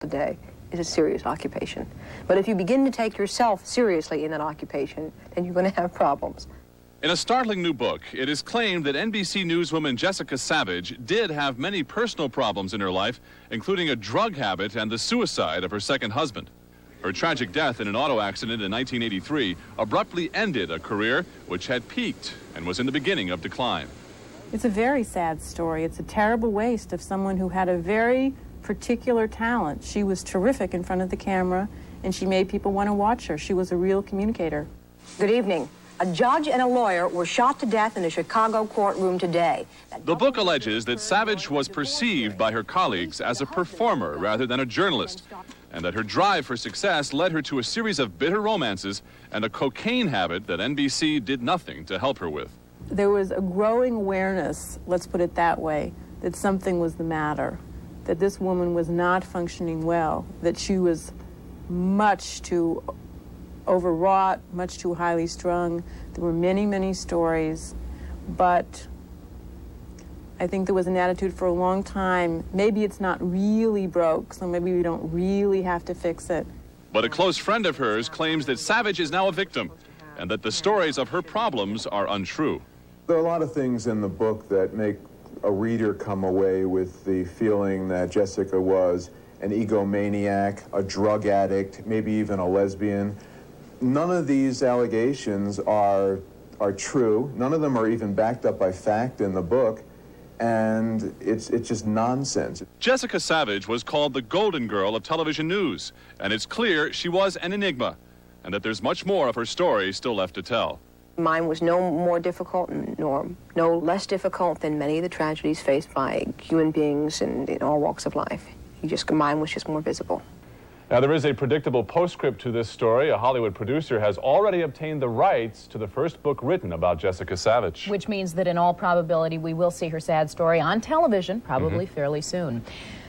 today is a serious occupation. But if you begin to take yourself seriously in that occupation, then you're going to have problems. In a startling new book, it is claimed that NBC newswoman Jessica Savitch did have many personal problems in her life, including a drug habit and the suicide of her second husband. Her tragic death in an auto accident in 1983 abruptly ended a career which had peaked and was in the beginning of decline. It's a very sad story. It's a terrible waste of someone who had a very particular talent. She was terrific in front of the camera, and she made people want to watch her. She was a real communicator. Good evening. A judge and a lawyer were shot to death in a Chicago courtroom today. The book alleges that Savitch was perceived by her colleagues as a performer rather than a journalist, and that her drive for success led her to a series of bitter romances and a cocaine habit that NBC did nothing to help her with. There was a growing awareness, let's put it that way, that something was the matter, that this woman was not functioning well, that she was much too overwrought, much too highly strung. There were many, many stories, but I think there was an attitude for a long time, maybe it's not really broke, so maybe we don't really have to fix it. But a close friend of hers claims that Savitch is now a victim and that the stories of her problems are untrue. There are a lot of things in the book that make a reader come away with the feeling that Jessica was an egomaniac, a drug addict, maybe even a lesbian. None of these allegations are true. None of them are even backed up by fact in the book, and it's just nonsense. Jessica Savitch was called the Golden Girl of television news, and it's clear she was an enigma, and that there's much more of her story still left to tell. Mine was no more difficult nor no less difficult than many of the tragedies faced by human beings in all walks of life. Mine was just more visible. Now, there is a predictable postscript to this story. A Hollywood producer has already obtained the rights to the first book written about Jessica Savitch. Which means that in all probability we will see her sad story on television, probably fairly soon.